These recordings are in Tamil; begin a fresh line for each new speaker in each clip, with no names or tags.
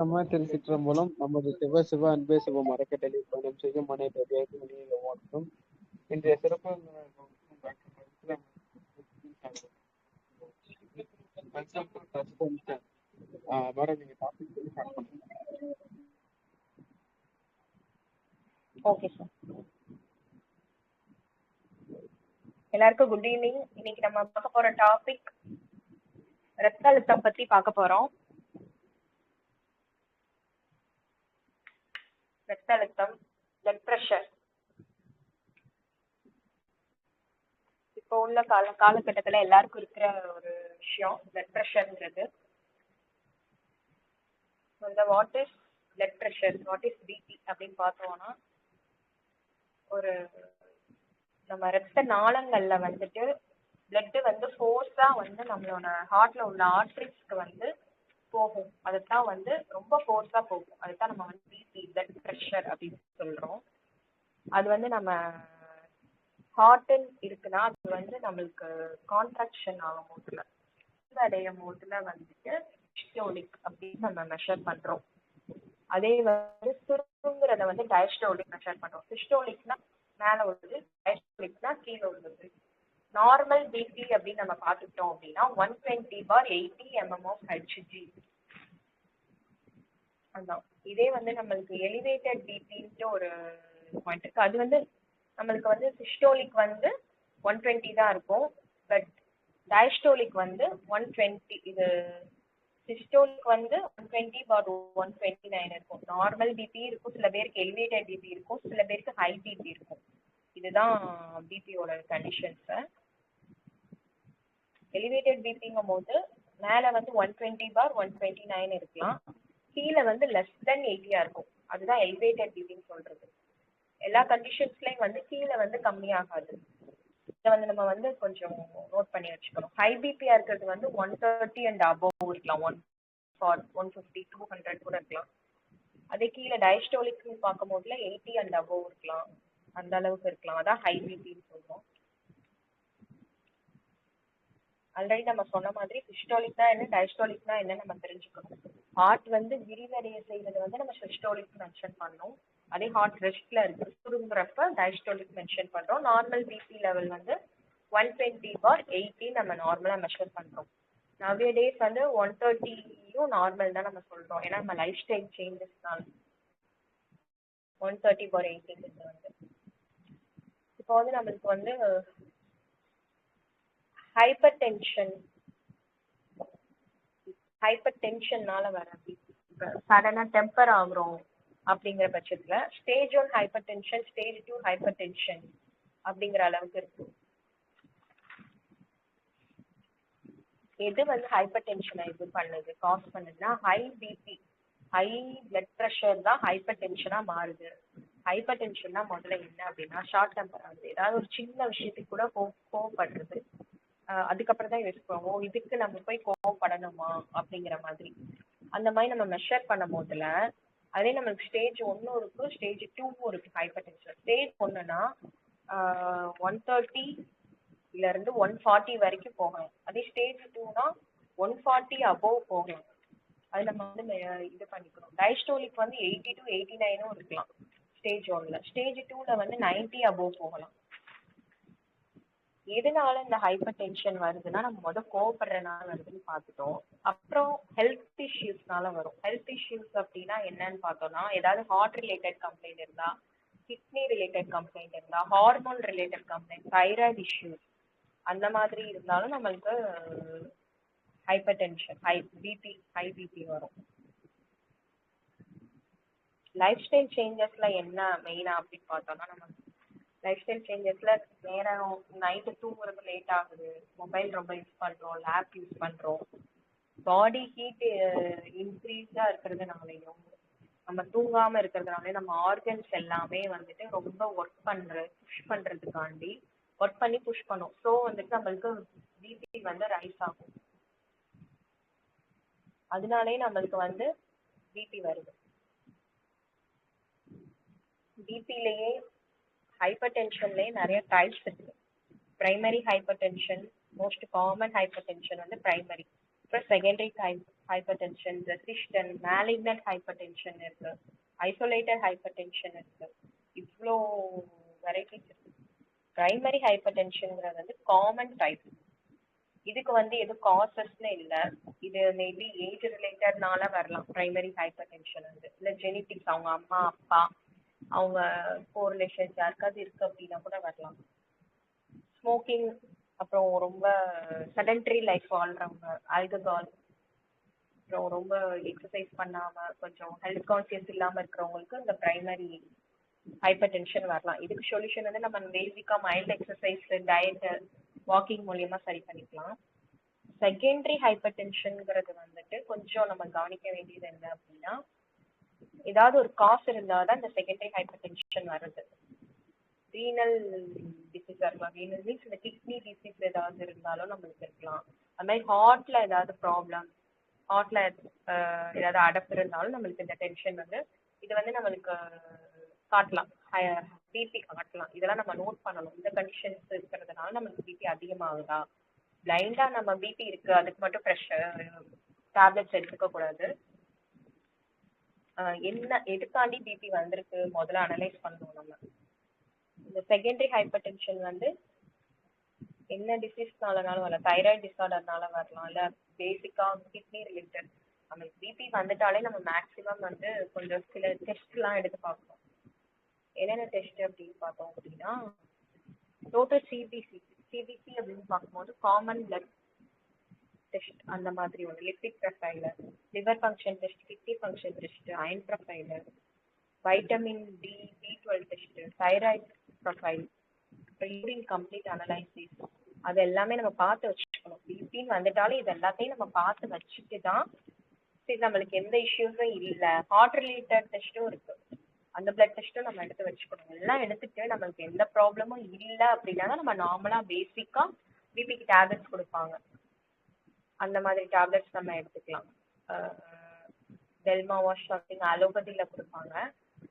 நம்ம திருச்சிற்றம்பலம். நமது சிவ சிவ அன்பே சிவம் அறக்கட்டளை பயணம் செய்யும் அனைத்து வியாதிகளிலும் வாழ்த்தும். இன்றைய சிறப்பு மேடம், நீங்க டாபிக் சொல்லி ஸ்டார்ட் பண்ணுங்க.
Okay sir. எல்லாருக்கும் குட் ஈவினிங். இன்னைக்கு நம்ம பார்க்க போற டாபிக் ரத்த அழுத்தம் பத்தி பார்க்க போறோம். ரத்த அழுத்தம், பிளட் பிரஷர். இப்போ உள்ள காலகட்டத்துல எல்லாருக்கும் இருக்கிற ஒரு விஷயம் பிளட் பிரஷர்ங்கிறது. இந்த what is blood pressure, what is BP அப்படின்னு பார்த்தோம்னா, ஒரு நம்ம ரத்த நாளங்கள்ல வந்துட்டு பிளட் வந்து ஃபோர்ஸா வந்து நம்மளோட ஹார்ட்ல உள்ள ஆர்டரிஸ்க்கு வந்து போகும். அதுதான் வந்து ரொம்ப ஃபோர்ஸா போகும். அதுதான் நம்ம வந்து பிபி, பிளட் பிரஷர் அப்படின்னு சொல்றோம். அது வந்து நம்ம ஹார்ட் இருக்குன்னா அது வந்து நம்மளுக்கு கான்ட்ராக்ஷன் ஆகும் போதுல, அடையும் போதுல வந்துட்டு சிஸ்டோலிக் அப்படின்னு நம்ம மெஷர் பண்றோம். அதே வந்து சுருங்குறத வந்து டயஸ்டோலிக் மெஷர் பண்றோம். சிஸ்டோலிக்னா மேல உள்ளது, டயஸ்டோலிக்னா கீழே உள்ளது. நார்மல் பிபி அப்படின்னு நம்ம பார்த்துட்டோம் அப்படின்னா 120/80 mm of Hg. அதான். இதே வந்து நம்மளுக்கு எலிவேட்டட் பிபின்ட்டு ஒரு பாயிண்ட் இருக்கு. அது வந்து நம்மளுக்கு வந்து சிஸ்டோலிக் வந்து 120 தான் இருக்கும், பட் டயஸ்டோலிக் வந்து 120. இது சிஸ்டோலிக் வந்து 120/129 இருக்கும். நார்மல் பிபி இருக்கும், சில பேருக்கு எலிவேட்டட் பிபி இருக்கும், சில பேருக்கு ஹை பிபி இருக்கும். இதுதான் பிபியோட கண்டிஷன்ஸ். எலிவேட்டட் பிபிங்கும் போது மேல வந்து 120/129 இருக்கலாம், கீழே வந்து லெஸ் தென் 80 இருக்கும். அதுதான் எலிவேட்டட் பிபின்னு சொல்றது. எல்லா கண்டிஷன்ஸ்லயும் வந்து கீழே வந்து கம்மியாகாது. இதை வந்து நம்ம வந்து கொஞ்சம் நோட் பண்ணி வச்சுக்கணும். ஹை பிபியா இருக்கிறது வந்து 130 and above இருக்கலாம், 150, 200 கூட இருக்கலாம். அதே கீழே டயஸ்டோலிக் பார்க்கும் போதுல 80 and above இருக்கலாம், அந்த அளவுக்கு இருக்கலாம். அதான் ஹை பிபின்னு சொல்றோம். ஆல்ரெடி நம்ம சொன்ன மாதிரி சிஸ்டோலிக்னா என்ன, டயஸ்டோலிக்னா என்ன நம்ம தெரிஞ்சுக்கணும். ஹார்ட் வந்து விரிவடைய செய்யறது வந்து நம்ம சிஸ்டோலிக் மென்ஷன் பண்ணோம். அதே ஹார்ட் ரெஸ்ட்ல இருக்கு சுருங்குறப்ப டயஸ்டோலிக் மென்ஷன் பண்றோம். நார்மல் பிபி லெவல் வந்து 120/80 நம்ம நார்மலா மெஷர் பண்றோம். நவ்வே டேஸ் வந்து 130யும் நார்மல் தான் நம்ம சொல்றோம். ஏன்னா நம்ம லைஃப் ஸ்டைல் சேஞ்சஸ்னால 130/80 வந்து. இப்போ வந்து நம்மளுக்கு வந்து ஹைப்பர் டென்ஷன்னால வர சடனா டெம்பர் ஆகுறோம் அப்படிங்கிற பட்சத்துல stage 1 hyper tension, stage 2 hyper tension அப்படிங்கிற அளவுக்கு இருக்கு. எது வந்து ஹைப்பர் டென்ஷனை இது பண்ணுது, காஸ் பண்ணுதுன்னா high BP, high blood pressure தான் ஹைப்பர் டென்ஷனா மாறுது. ஹைப்பர் டென்ஷன்னா முதல்ல என்ன அப்படின்னா ஷார்ட் டெம்பர் ஆகுது. ஏதாவது ஒரு சின்ன விஷயத்துக்கு கூட கோவப்படுறது. அதுக்கப்புறம் தான் யோசிப்போம், ஓ இதுக்கு நம்ம போய் கோவப்படணுமா அப்படிங்கிற மாதிரி. அந்த மாதிரி நம்ம மெஷர் பண்ணும் போதுல அதே நம்மளுக்கு ஸ்டேஜ் 1 இருக்கு, ஸ்டேஜ் 2 இருக்கு ஹைப்பர் டென்ஷன். ஸ்டேஜ் 1னா 130 இருந்து 140 வரைக்கும் போகலாம். அதே ஸ்டேஜ் 2னா 140 above போகலாம். அது நம்ம வந்து இது பண்ணிக்கணும். டயஸ்டோலிக் வந்து 80 to 89 இருக்கலாம் ஸ்டேஜ் 1ல. ஸ்டேஜ் 2ல வந்து 90 above போகலாம். எதனால இந்த ஹைப்பர் டென்ஷன் வருதுன்னா நம்ம கோவப்படுறதுனால வருதுன்னு பார்த்துட்டோம். அப்புறம் ஹெல்த் இஷ்யூஸ்னால வரும். ஹெல்த் இஷ்யூஸ் அப்படின்னா என்னன்னு பார்த்தோம்னா, ஏதாவது ஹார்ட் ரிலேட்டட் கம்ப்ளைண்ட் இருந்தா, கிட்னி ரிலேட்டட் கம்ப்ளைண்ட் இருந்தா, hormone related complaint, thyroid issues அந்த மாதிரி இருந்தாலும் நம்மளுக்கு ஹைப்பர் டென்ஷன், ஹை பிபி வரும். லைஃப் ஸ்டைல் சேஞ்சஸ்ல என்ன மெயினா அப்படின்னு பார்த்தோம்னா, நம்ம லைஃப் ஸ்டைல் சேஞ்சஸ்ல நேரம் நைட்டு தூங்குறது லேட் ஆகுது, மொபைல் ரொம்ப யூஸ் பண்றோம், லேப் யூஸ் பண்றோம், பாடி ஹீட் இன்க்ரீஸா இருக்கிறதுனாலையும் நம்ம தூங்காம இருக்கிறதுனால நம்ம ஆர்கன்ஸ் எல்லாமே வந்துட்டு ரொம்ப புஷ் பண்றதுக்காண்டி ஒர்க் பண்ணி புஷ் பண்ணும். ஸோ வந்துட்டு நம்மளுக்கு பிபி வந்து ரைஸ் ஆகும். அதனாலே நம்மளுக்கு வந்து பிபி வருது. பிபிலேயே ஹைப்பர் டென்ஷன்லேயே நிறைய டைப்ஸ் இருக்கு. Primary hyper tension, most common hyper tension வந்து பிரைமரி. அப்புறம் secondary hyper tension, resistant, malignant hyper tension இருக்கு, ஐசோலேட்டட் ஹைப்பர் டென்ஷன் இருக்கு. இவ்வளோ வெரைட்டிஸ் இருக்கு. பிரைமரி ஹைப்பர் டென்ஷன்ங்கிறது வந்து காமன் டைப். இதுக்கு வந்து எதுவும் காசஸ்னு இல்லை. இது மேபி ஏஜ் ரிலேட்டட்னால வரலாம். பிரைமரி ஹைப்பர் டென்ஷன் வந்து இல்லை ஜெனிட்டிக்ஸ், அவங்க அம்மா அப்பா அவங்க கோரிலேஷன்ஸ் யாருக்காவது இருக்கு அப்படின்னா கூட வரலாம். ஸ்மோக்கிங், அப்புறம் ரொம்ப செடன்டரி லைஃப் வாழ்றவங்க, ஆல்கஹால், அப்புறம் ரொம்ப எக்ஸசைஸ் பண்ணாம கொஞ்சம் ஹெல்த் கான்சியஸ் இல்லாம இருக்கிறவங்களுக்கு இந்த பிரைமரி ஹைப்பர் டென்ஷன் வரலாம். இதுக்கு சொல்யூஷன் வந்து நம்ம பேசிக்கா மைல்டு எக்ஸசைஸ், டயட், வாக்கிங் மூலியமா சரி பண்ணிக்கலாம். செகண்டரி ஹைப்பர் டென்ஷன்ங்கிறது வந்துட்டு கொஞ்சம் நம்ம கவனிக்க வேண்டியது என்ன அப்படின்னா, ஏதாவது ஒரு காசு இருந்தாதான் இந்த செகண்டரி ஹைப்பர் டென்ஷன் வருது. ரீனல் டிசீஸ் இருக்கலாம். ரீனல் மீன்ஸ் இந்த கிட்னி டிசீஸ் ஏதாவது இருந்தாலும் நம்மளுக்கு இருக்கலாம். அது மாதிரி ஹார்ட்ல ஏதாவது ப்ராப்ளம், ஹார்ட்ல ஏதாவது அடப்பு இருந்தாலும் நம்மளுக்கு இந்த டென்ஷன் வந்து இது வந்து நம்மளுக்கு காட்டலாம், பிபி காட்டலாம். இதெல்லாம் நம்ம நோட் பண்ணணும். இந்த கண்டிஷன்ஸ் இருக்கிறதுனால நம்மளுக்கு பிபி அதிகமாகுதா, பிளைண்டா நம்ம பிபி இருக்கு அதுக்கு மட்டும் ப்ரெஷர் டேப்லெட்ஸ் எடுத்துக்க கூடாது. என்ன எதுக்காண்டி பிபி வந்திருக்கு முதல்ல அனலைஸ் பண்ணணும் நம்ம. இந்த செகண்டரி ஹைப்பர் டென்ஷன் வந்து என்ன டிசீஸ்னாலனாலும் வரலாம். தைராய்டு டிசார்டர்னால வரலாம், இல்லை பேசிக்கா கிட்னி ரிலேட்டட். நம்மளுக்கு பிபி வந்துட்டாலே நம்ம மேக்ஸிமம் வந்து கொஞ்சம் சில டெஸ்ட்லாம் எடுத்து பார்க்கணும். என்னென்ன டெஸ்ட் அப்படின்னு பார்த்தோம் அப்படின்னா, டோட்டல் சிபிசி அப்படின்னு பார்க்கும்போது காமன் பிளட் டெஸ்ட் அந்த மாதிரி ஒன்று, lipid profile, liver function test, kidney function test, iron profile, vitamin D, B12 test, thyroid profile, அப்புறம் யூரின் கம்ப்ளீட் அனலைசிஸ். அது எல்லாமே நம்ம பார்த்து வச்சுக்கணும். பிபின்னு வந்துட்டாலும் இது எல்லாத்தையும் நம்ம பார்த்து வச்சுட்டு தான் சரி நம்மளுக்கு எந்த இஷ்யூஸும் இல்லை. ஹார்ட் ரிலேட்டட் டெஸ்ட்டும் இருக்கு, அந்த பிளட் டெஸ்ட்டும் நம்ம எடுத்து வச்சுக்கணும். எல்லாம் எடுத்துட்டு நம்மளுக்கு எந்த ப்ராப்ளமும் இல்லை அப்படின்னா நம்ம நார்மலாக பேசிக்கா பிபிக்கு டேப்லெட்ஸ் கொடுப்பாங்க. அந்த மாதிரி டேப்லெட்ஸ் நம்ம எடுத்துக்கலாம். டெல்மா வாஷ் சம்திங் அலோபதியில் கொடுப்பாங்க.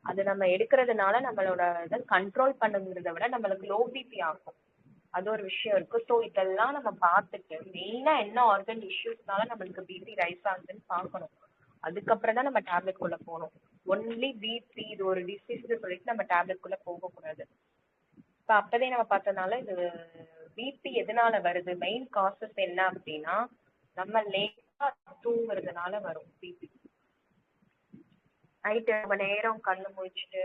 அது நம்ம எடுக்கிறதுனால நம்மளோட இதை கண்ட்ரோல் பண்ணுங்கிறத விட நம்மளுக்கு லோ பிபி ஆகும். அது ஒரு விஷயம் இருக்கு. ஸோ இதெல்லாம் நம்ம பார்த்துட்டு மெயினாக என்ன ஆர்கன் இஷ்யூஸ்னால நம்மளுக்கு பிபி ரைஸ் ஆகுதுன்னு பார்க்கணும். அதுக்கப்புறம் தான் நம்ம டேப்லெட் குள்ள போகணும். ஒன்லி பிபி இது ஒரு டிசீஸ் சொல்லிட்டு நம்ம டேப்லெட் குள்ள போகக்கூடாது. இப்போ அப்போதே நம்ம பார்த்தனால இது பிபி எதனால வருது, மெயின் காசஸ் என்ன அப்படின்னா நம்ம லேட்டா தூங்குறதுனால வரும் பிபி. நைட்டு ரொம்ப நேரம் கண்ணு முழிச்சுட்டு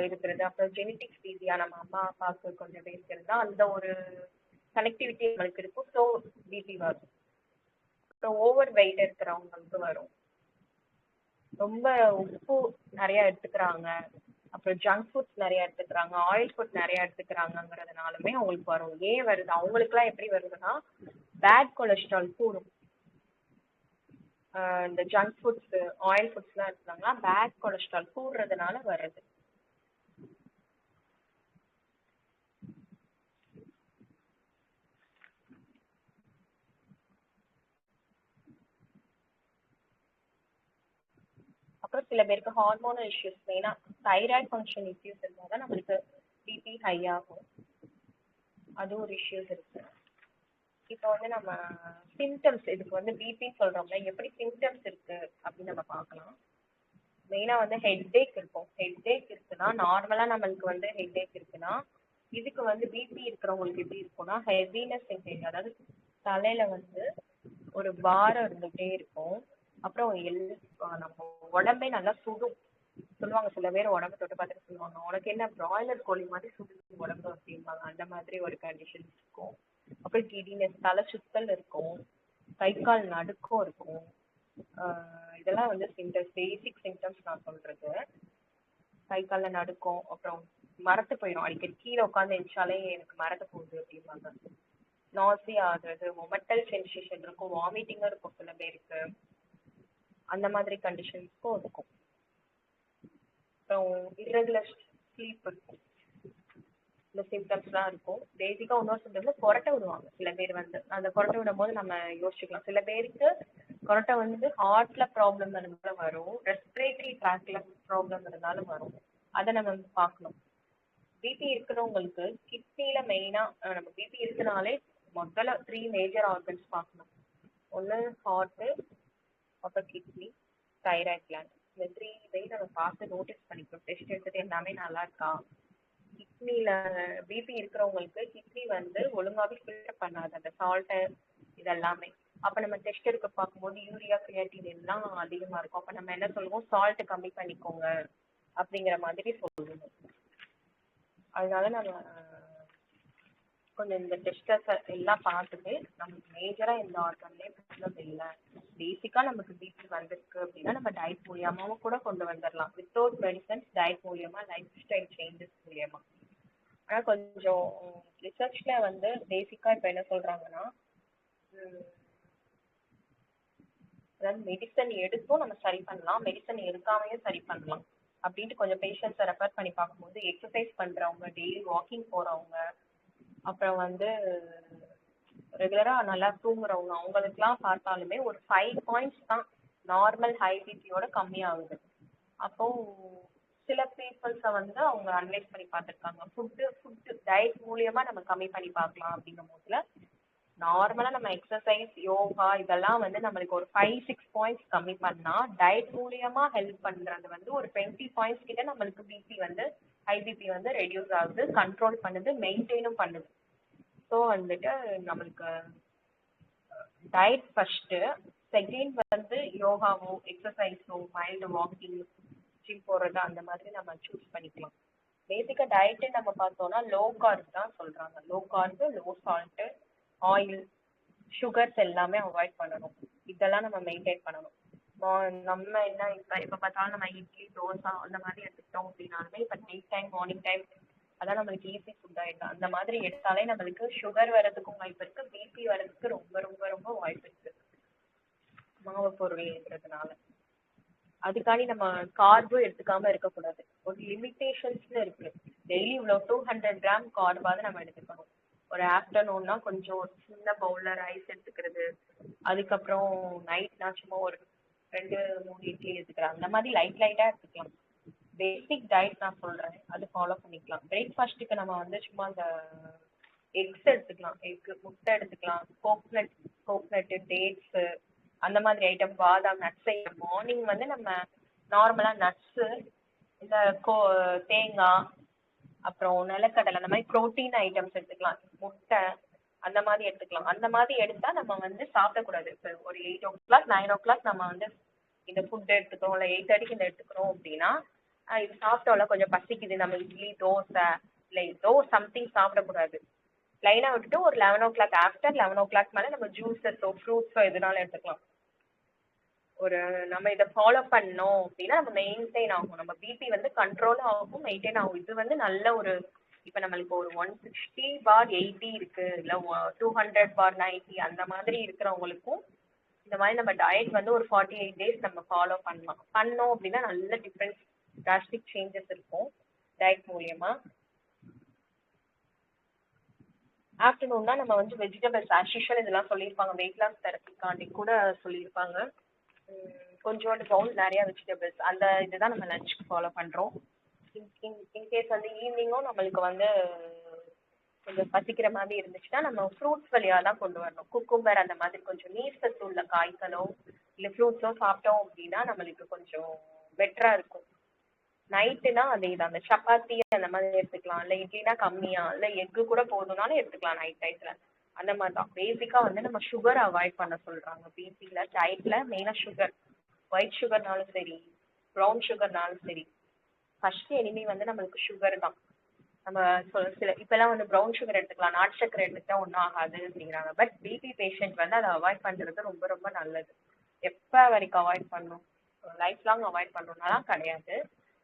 இருக்கிறது, அப்புறம் ஜெனட்டிக்ஸ் ரீதியா நம்ம அம்மா அப்பாவுக்கு கொஞ்சம் பேருக்கு இருந்தால் அந்த ஒரு கனெக்டிவிட்டி நம்மளுக்கு இருக்கும். ஸோ பிபி வரும். அப்புறம் ஓவர் வெயிட் இருக்கிறவங்களுக்கு வரும். ரொம்ப உப்பு நிறைய எடுத்துக்கிறாங்க, அப்புறம் ஜங்க் ஃபுட்ஸ் நிறைய எடுத்துக்கிறாங்க, ஆயில் ஃபுட் நிறைய எடுத்துக்கிறாங்கிறதுனாலுமே அவங்களுக்கு வரும். ஏன் வருது அவங்களுக்குலாம் எப்படி வருதுன்னா, பேட் கொலஸ்ட்ரால் கூடும். இந்த ஜங்க் ஃபுட்ஸ் ஆயில் ஃபுட்ஸ்லாம் எடுத்துக்கிறாங்கன்னா பேட் கொலஸ்ட்ரால் கூடுறதுனால வருது. அப்புறம் சில பேருக்கு ஹார்மோனல் இஷ்யூஸ், மெயினாக தைராய்டு ஃபங்க்ஷன் இஷ்யூஸ் இருந்தால் தான் நம்மளுக்கு பிபி ஹை ஆகும். அது ஒரு இஷ்யூஸ் இருக்கு. இப்போ வந்து நம்ம சிம்டம்ஸ், இதுக்கு வந்து பிபின்னு சொல்கிறோம்ல, எப்படி சிம்டம்ஸ் இருக்கு அப்படின்னு நம்ம பார்க்கலாம். மெயினாக வந்து ஹெட்ஏக் இருக்கும். ஹெட்ஏக் இருக்குன்னா நார்மலாக நம்மளுக்கு வந்து ஹெட்ஏக் இருக்குன்னா இதுக்கு வந்து பிபி இருக்கிறவங்களுக்கு எப்படி இருக்கும்னா ஹெவினஸ் இன்டேக், அதாவது தலையில வந்து ஒரு பாரம் இருந்துகிட்டே இருக்கும். அப்புறம் நம்ம உடம்பே நல்லா சுடும். சொல்லுவாங்க சில பேர் உடம்பு தொட்டு பார்த்துட்டு சொல்லுவாங்க, உனக்கு என்ன பிராய்லர் கோழி மாதிரி சுடுது உடம்பு அப்படிம்பாங்க. அந்த மாதிரி ஒரு கண்டிஷன் இருக்கும். அப்புறம் கிடினஸ், தலை சுத்தல் இருக்கும், கை கால் நடுக்கம் இருக்கும். இதெல்லாம் வந்து சிம்டம்ஸ், பேசிக் சிம்டம்ஸ் நான் சொல்றது. கை காலில் நடுக்கும், அப்புறம் மரத்து போயிடும். அடிக்கடி கீழே உட்காந்து எழுந்தாலே எனக்கு மரத்து போகுது அப்படிம்பாங்க. நாசி ஆகுறது, மொமெண்டல் சென்சேஷன் இருக்கும், வாமிட்டிங்கும் இருக்கும் சில பேருக்கு. அந்த மாதிரி கண்டிஷன்ஸ்க்கும் இருக்கும். அப்புறம் இர்ரெகுலர் ஸ்லீப் இருக்கும். இந்த சிம்டம்ஸ்லாம் இருக்கும். பேசிக்காக இன்னொரு சிம்டம்ஸ் கொரட்டை விடுவாங்க சில பேர் வந்து. அந்த கொரட்டை விடும் போது நம்ம யோசிச்சுக்கலாம், சில பேருக்கு கொரட்டை வந்து ஹார்ட்ல ப்ராப்ளம் இருந்தாலும் வரும், ரெஸ்பிரேட்டரி ட்ராக்ல ப்ராப்ளம் இருந்தாலும் வரும். அதை நம்ம வந்து பார்க்கணும். பிபி இருக்கிறவங்களுக்கு கிட்னியில் மெயினாக நம்ம பிபி இருக்குனாலே முதல்ல 3 மேஜர் ஆர்கன்ஸ் பார்க்கணும். ஒன்று ஹார்ட்டு, அப்புறம் கிட்னி, தைராய்ட் கிளாண்ட். இந்த 3 இதையும் நம்ம பார்த்து நோட்டீஸ் பண்ணிக்கணும். டெஸ்ட் எடுத்துட்டு எல்லாமே நல்லா இருக்கா. கிட்னில பிபி இருக்கிறவங்களுக்கு கிட்னி வந்து ஒழுங்காவே ஃபில்டர் பண்ணாது அந்த சால்ட்டு இதெல்லாமே. அப்ப நம்ம டெஸ்ட் எடுக்க பார்க்கும்போது யூரியா, கிரியாட்டின் எல்லாம் அதிகமா இருக்கும். அப்ப நம்ம என்ன சொல்லுவோம், சால்ட் கம்மி பண்ணிக்கோங்க அப்படிங்கிற மாதிரி சொல்லுவோம். அதனால நம்ம கொஞ்சம் இந்த டெஸ்டஸ் எல்லாம் பார்த்துட்டு நமக்கு மேஜரா எந்த ஆர்கன்லயும் ப்ராப்ளம் இல்லை, பேசிக்கா நமக்கு பிபி வந்திருக்கு அப்படின்னா நம்ம டயட் மூலியமாவும் கூட கொண்டு வந்துடலாம். வித்தவுட் மெடிசன்ஸ், டயட் மூலியமா, லைஃப் ஸ்டைல் சேஞ்சஸ் மூலியமா. ஆனா கொஞ்சம் ரிசர்ச்ல வந்து பேசிக்கா இப்ப என்ன சொல்றாங்கன்னா, அதாவது மெடிசன் எடுத்தும் நம்ம சரி பண்ணலாம், மெடிசன் எடுக்காமையும் சரி பண்ணலாம் அப்படின்ட்டு கொஞ்சம் பேஷண்ட்ஸை ரெஃபர் பண்ணி பார்க்கும்போது எக்ஸசைஸ் பண்றவங்க, டெய்லி வாக்கிங் போறவங்க, அப்புறம் வந்து ரெகுலரா நல்லா தூங்குறவங்க, அவங்களுக்குலாம் பார்த்தாலுமே ஒரு 5 பாயிண்ட்ஸ் தான் நார்மல் ஹை பிபியோட கம்மியாகுது. அப்போ சில பீப்புள்ஸை வந்து அவங்க அனலைஸ் பண்ணி பார்த்துருக்காங்க. ஃபுட்டு டயட் மூலியமா நம்ம கம்மி பண்ணி பார்க்கலாம் அப்படிங்கும் போதுல நார்மலா நம்ம எக்ஸசைஸ், யோகா இதெல்லாம் வந்து நம்மளுக்கு ஒரு 5-6 பாயிண்ட்ஸ் கம்மி பண்ணா, டயட் மூலியமா ஹெல்ப் பண்றது வந்து ஒரு 20 பாயிண்ட்ஸ் கிட்ட நம்மளுக்கு பிபி வந்து ஹை பிபி வந்து ரெடியூஸ் ஆகுது, கண்ட்ரோல் பண்ணுது, மெயின்டைனும் பண்ணுது. ஸோ வந்துட்டு நம்மளுக்கு டயட் ஃபர்ஸ்ட், செகண்ட் வந்து யோகாவோ, எக்ஸசைஸோ, மைல்டு வாக்கிங், ஜிம் போறது அந்த மாதிரி நம்ம சூஸ் பண்ணிக்கலாம். பேசிக்கா டயட்டு நம்ம பார்த்தோம்னா லோ கார்ப் தான் சொல்றாங்க. Low corp, low salt, oil, sugars எல்லாமே அவாய்ட் பண்ணணும். இதெல்லாம் நம்ம மெயின்டைன் பண்ணணும். நம்ம என்ன இப்ப பார்த்தாலும் நம்ம இட்லி, தோசை அந்த மாதிரி எடுத்துக்கிட்டோம் அப்படின்னாலுமே இப்ப நைட் டைம், மார்னிங் டைம் அதான் நம்மளுக்கு ஈஸி ஃபுட் ஆயிடும். அந்த மாதிரி எடுத்தாலே நம்மளுக்கு சுகர் வர்றதுக்கும் வாய்ப்பு இருக்கு, பிபி வர்றதுக்கு ரொம்ப ரொம்ப ரொம்ப வாய்ப்பு இருக்கு மாவு பொருள்ங்கிறதுனால. அதுக்காண்டி நம்ம கார்பும் எடுத்துக்காம இருக்கக்கூடாது. ஒரு லிமிட்டேஷன்ஸ்னு இருக்கு. டெய்லி இவ்வளோ 200 கிராம் கார்பாவது நம்ம எடுத்துக்கணும். ஒரு ஆஃப்டர்நூன்னா கொஞ்சம் ஒரு சின்ன பவுல்ல ரைஸ் எடுத்துக்கிறது, அதுக்கப்புறம் நைட்னா சும்மா ஒரு 2-3 இட்லி எடுத்துக்கலாம். அந்த மாதிரி லைட்டா எடுத்துக்கலாம். பேசிக் டயட் நான் சொல்றேன், அது ஃபாலோ பண்ணிக்கலாம். பிரேக்ஃபாஸ்ட்டுக்கு நம்ம வந்து சும்மா அந்த எக்ஸ் எடுத்துக்கலாம், முட்டை எடுத்துக்கலாம், கோக்னட்டு, டேட்ஸு அந்த மாதிரி ஐட்டம், பாதாம், நட்ஸ் ஐட்டம். மார்னிங் வந்து நம்ம நார்மலா நட்ஸு, இந்த தேங்காய், அப்புறம் நிலக்கடலை, அந்த மாதிரி ப்ரோட்டீன் ஐட்டம்ஸ் எடுத்துக்கலாம். முட்டை அந்த மாதிரி எடுத்துக்கலாம். அந்த மாதிரி எடுத்தா நம்ம வந்து சாப்பிடக்கூடாது. இப்போ ஒரு 8 o'clock 9 o'clock நம்ம வந்து இந்த ஃபுட் எடுத்துக்கிறோம், இல்லை 8:30 இந்த எடுத்துக்கிறோம் அப்படின்னா, இது சாப்பிட்டோம்ல கொஞ்சம் பசிக்குது, நம்ம இட்லி, தோசை இல்லை ஏதோ சம்திங் சாப்பிடக்கூடாது. லைனா விட்டுட்டு ஒரு 11 o'clock, ஆஃப்டர் 11 o'clock மேலே நம்ம ஜூஸஸோ ஃப்ரூட்ஸோ எதுனாலும் எடுத்துக்கலாம். ஒரு நம்ம இதை ஃபாலோ பண்ணோம் அப்படின்னா நம்ம மெயின்டைன் ஆகும், நம்ம பிபி வந்து கண்ட்ரோலும் ஆகும், மெயின்டைன் ஆகும். இது வந்து நல்ல ஒரு, இப்போ நம்மளுக்கு ஒரு 160/80 இருக்கு, இல்லை 200/90 அந்த மாதிரி இருக்கிறவங்களுக்கும் இந்த மாதிரி நம்ம டயட் வந்து ஒரு 48 days நம்ம ஃபாலோ பண்ணோம் அப்படின்னா நல்ல டிஃப்ரென்ஸ், டிராஸ்டிக் சேஞ்சஸ் இருக்கும் டயட் மூலியமா. ஆஃப்டர்நூன்னா நம்ம வந்து வெஜிடபிள்ஸ் ஆஸ் யூஷுவல் இதெல்லாம் சொல்லியிருப்பாங்க, வெயிட் லாஸ் தெரப்பிக்காண்டி கூட சொல்லியிருப்பாங்க. கொஞ்சோண்டு பவுல் நிறைய வெஜிடபிள்ஸ், அந்த இதுதான் நம்ம லஞ்சுக்கு ஃபாலோ பண்ணுறோம். இன்கேஸ் வந்து ஈவினிங்கும் நம்மளுக்கு வந்து கொஞ்சம் பசிக்கிற மாதிரி இருந்துச்சுன்னா நம்ம ஃப்ரூட்ஸ் வழியாக தான் கொண்டு வரணும். குக்கும்பர் அந்த மாதிரி கொஞ்சம் நீர் சத்து உள்ள காய்களோ இல்லை ஃப்ரூட்ஸோ சாப்பிட்டோம் அப்படின்னா நம்மளுக்கு கொஞ்சம் பெட்டராக இருக்கும். நைட்டுனா அதே தான், அந்த சப்பாத்தி அந்த மாதிரி எடுத்துக்கலாம், இல்லை இட்லினா கம்மியா, இல்லை எக்கு கூட போதும்னாலும் எடுத்துக்கலாம் நைட் டயத்தில். அந்த மாதிரி தான் பேசிக்காக வந்து நம்ம சுகர் அவாய்ட் பண்ண சொல்கிறாங்க பிபியில். டயட்டில் மெயினாக சுகர், ஒயிட் சுகர்னாலும் சரி, ப்ரௌன் சுகர்னாலும் சரி, ஃபர்ஸ்ட் எனிமி வந்து நம்மளுக்கு சுகர் தான். நம்ம சில இப்போல்லாம் வந்து ப்ரௌன் சுகர் எடுத்துக்கலாம், நாட்டு சக்கரை எடுத்துக்கிட்டா ஒன்றும் ஆகாது அப்படிங்கிறாங்க. பட் பிபி பேஷண்ட் வந்து அதை அவாய்ட் பண்ணுறது ரொம்ப ரொம்ப நல்லது. எப்போ வரைக்கும் அவாய்ட் பண்ணணும், லைஃப் லாங் அவாய்ட் பண்ணணும்னாலாம் கிடையாது.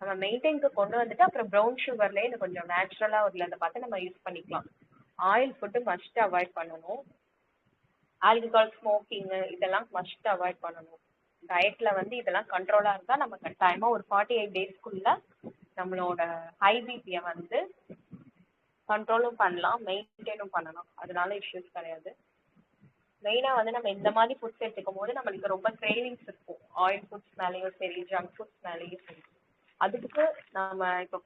நம்ம மெயின்டைனுக்கு கொண்டு வந்துட்டு அப்புறம் ப்ரௌன் சுகர்லேயே இந்த கொஞ்சம் நேச்சுரலாக ஒரு இதை பார்த்து நம்ம யூஸ் பண்ணிக்கலாம். ஆயில் ஃபுட்டு மஸ்ட் அவாய்ட் பண்ணணும். ஆல்கஹால், ஸ்மோக்கிங்கு இதெல்லாம் மஸ்ட் அவாய்ட் பண்ணணும். டயட்டில் வந்து இதெல்லாம் கண்ட்ரோலாக இருந்தால் நம்ம கட்டாயமாக ஒரு 48 daysக்குள்ள நம்மளோட ஹை பிபியை வந்து கண்ட்ரோலும் பண்ணலாம், மெயின்டைனும் பண்ணலாம். அதனால இஷ்யூஸ் கிடையாது. மெயினாக வந்து நம்ம இந்த மாதிரி ஃபுட்ஸ் எடுத்துக்கும் போது நம்மளுக்கு ரொம்ப கிரேவிங்ஸ் இருக்கும், ஆயில் ஃபுட்ஸ் மேலேயும் சரி, ஜங்க் ஃபுட்ஸ் மேலேயும் சரி. அதுக்கு நம்ம இப்போ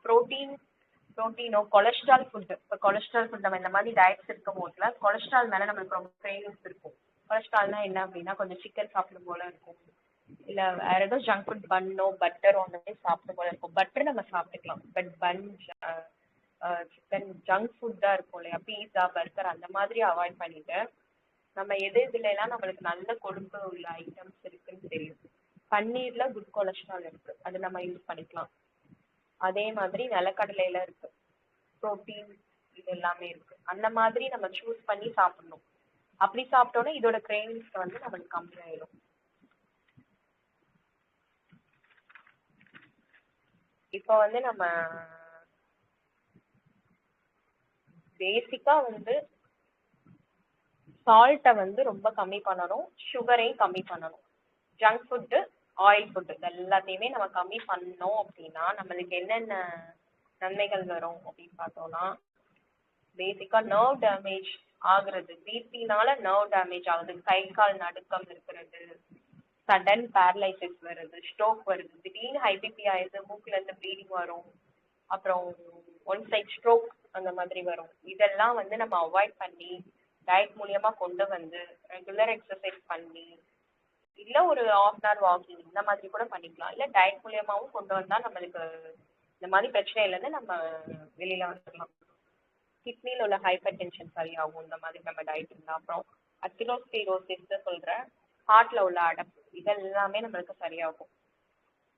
ப்ரோட்டீனோ கொலஸ்ட்ரால் ஃபுட்டு, இப்போ கொலஸ்ட்ரால் ஃபுட் நம்ம இந்த மாதிரி டயட்ஸ் இருக்கும் போதுல கொலஸ்ட்ரால் மேலே நம்மளுக்கு ரொம்ப கிரேவிங்ஸ் இருக்கும். கொலஸ்ட்ரால்னா என்ன அப்படின்னா கொஞ்சம் சிக்கன் சாப்பிடும் போல இருக்கும், இல்ல வேற ஏதோ ஜங்க் ஃபுட் பண்ணோ பட்டரோ அந்த மாதிரி சாப்பிடும் போல இருக்கும். பட்டர் நம்ம சாப்பிட்டுக்கலாம், பட் சிக்கன் ஜங்க் ஃபுட் தான் இருக்கும் இல்லையா, பீஸா பர்கர் அந்த மாதிரி அவாய்ட் பண்ணிட்டு நம்ம எது இதுல எல்லாம் நம்மளுக்கு நல்ல கொழுப்பு உள்ள ஐட்டம்ஸ் இருக்குன்னு தெரியும். பன்னீர்ல குட் கொலஸ்ட்ரால் இருக்கு, அது நம்ம யூஸ் பண்ணிக்கலாம். அதே மாதிரி நிலக்கடலையில இருக்கு புரோட்டீன், இது எல்லாமே இருக்கு. அந்த மாதிரி நம்ம சூஸ் பண்ணி சாப்பிடணும். அப்படி சாப்பிட்டோன்னா இதோட கிரேவிங்ஸ் வந்து நம்மளுக்கு கம்மியாயிடும். இப்போ வந்து நம்ம பேசிக்கா வந்து சால்ட்டை வந்து ரொம்ப கம்மி பண்ணணும், சுகரையும் கம்மி பண்ணணும். ஜங்க் ஃபுட்டு, ஆயில் ஃபுட்டு எல்லாத்தையுமே நம்ம கம்மி பண்ணோம் அப்படின்னா நம்மளுக்கு என்னென்ன நன்மைகள் வரும் அப்படின்னு பார்த்தோம்னா, பேசிக்கா நர்வ் டேமேஜ் ஆகுறது, பிபினால நர்வ் டேமேஜ் ஆகுது, கை கால் நடுக்கம் இருக்கிறது, சடன் பேரலைசிஸ் வருது, ஸ்ட்ரோக் வருது, திடீர்னு ஹை பிபி ஆயிடுது, மூக்குல இருந்து ப்ளீடிங் வரும், அப்புறம் ஒன் சைட் ஸ்ட்ரோக் அந்த மாதிரி வரும். இதெல்லாம் வந்து நம்ம அவாய்ட் பண்ணி டயட் மூலியமா கொண்டு வந்து ரெகுலர் எக்ஸசைஸ் பண்ணி, இல்ல ஒரு ½ hour வாக்கிங் இந்த மாதிரி கூட பண்ணிக்கலாம். இல்ல டயட் மூலியமாவும் கொண்டு வந்தா நம்மளுக்கு இந்த மாதிரி பிரச்சனையில இருந்து நம்ம வெளியில வந்துடலாம். கிட்னில உள்ள ஹைப்பர் டென்ஷன் சரியாகும் இந்த மாதிரி நம்ம டயட் இருந்தா. அப்புறம் அத்திரோஸ்க்ளீரோசிஸ் சொல்ற ஹார்ட்ல உள்ள அடப்பு இதெல்லாமே நம்மளுக்கு சரியாகும்.